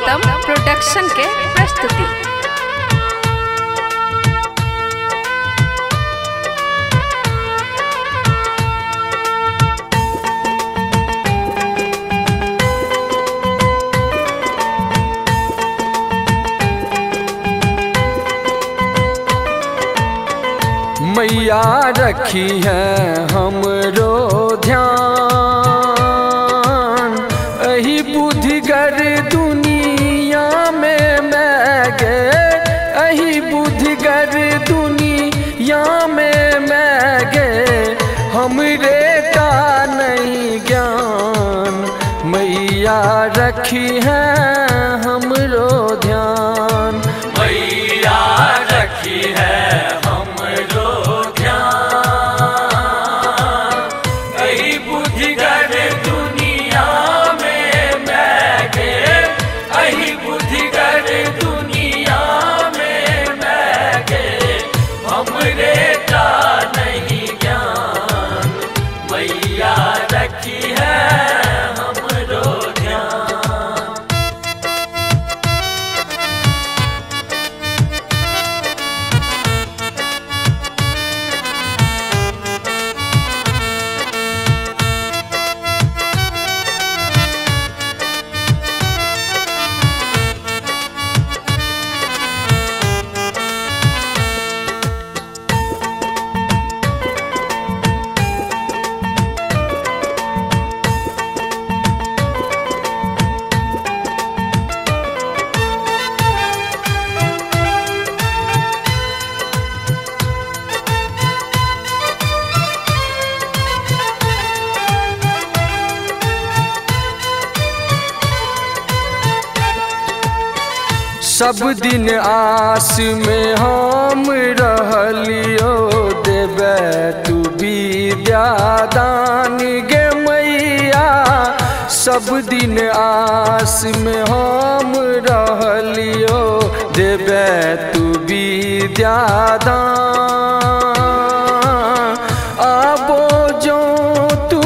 उत्तम production के प्रस्तुति। मैया रखी है हमरो ध्यान, अही बुद्धिगर दुनिया में मैं गे, अही बुद्धिगर दुनिया में मैं गे, हमरे का नहीं ज्ञान, मैया रखी है हमरो ध्यान, मैया रखी है सब दिन आस में हम रहलियो, देवे तू विद्या दान गे मैया, सब दिन आस में हम रहलियो, देवे तू विद्या दान, आबो जो तू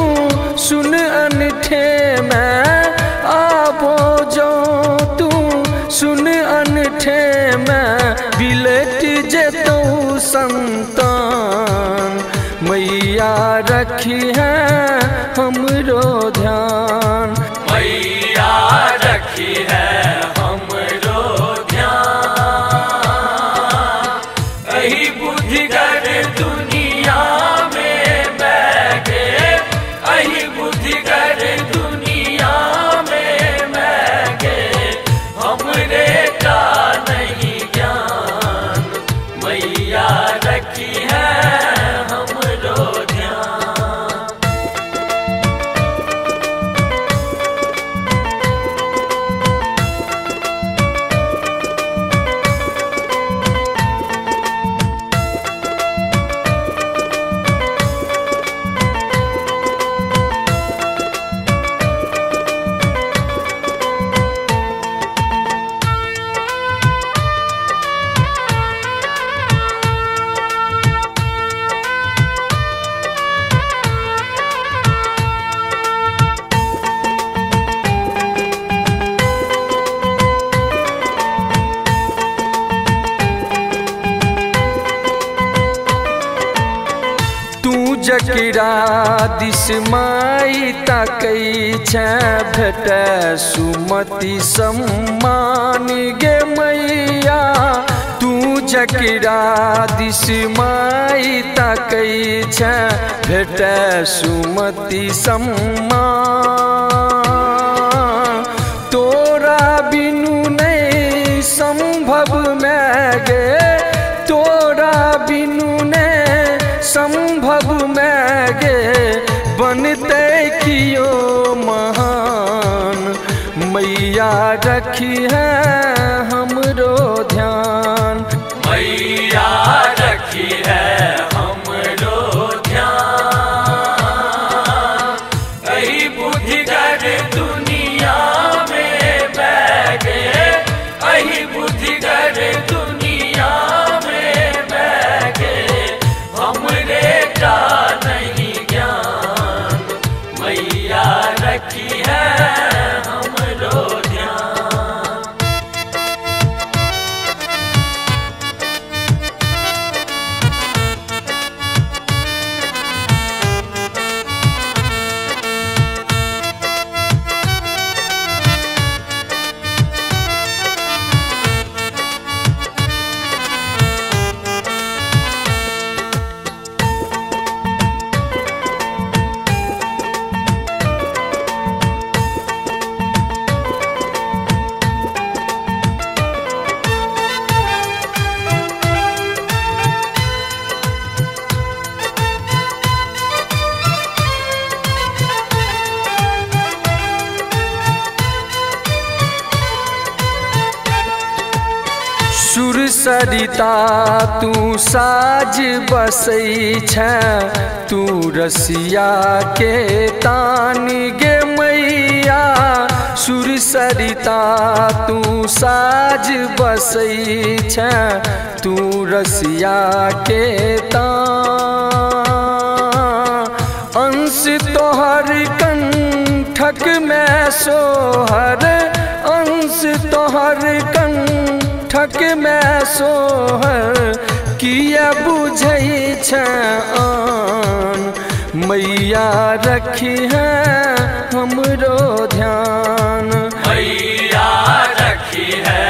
सुन अनठे में, आबो जो तू सुन अनठे में, बिलट जेतो संतान, मैया रखी है हमरो ध्यान, मैया रखी है हमरो ध्यान, अही बुद्धिगर दुनिया में मैं गे, अही बुद्धिगर दुनिया में मैं गे, हमरे का नहीं ज्ञान, मैया रखी है हमरो ध्यान। जकरा दिस माई ताकै छै, भेट सुमति सम्मान गे मैया, तू जकरा दिस माई ताकै छै, भेट सुमति सम्मान, तोरा बिनु नहीं संभव मैं गे, तोरा बिनु नहीं संभव मैं गे, बनते कियो महान, मैया रखी है हमरो ध्यान, मैया रखी है हमरो ध्यान, अही बुद्धिगर दुनिया में मैं गे, अही बुद्धिगर दुनिया में मैं गे, हमरे का नहीं ज्ञान, मैया रखी है हमरो ध्यान। सरिता तू साज बसै छ तू रसिया के तानी गे मैया सुर सरिता तू साज बसै छ तू रसिया के अंश तोहर कंठक में सोहर अंश तोहर कंठक में सोहर किया बुझै छ आन मैया रखी है हमरो ध्यान मैया रखी है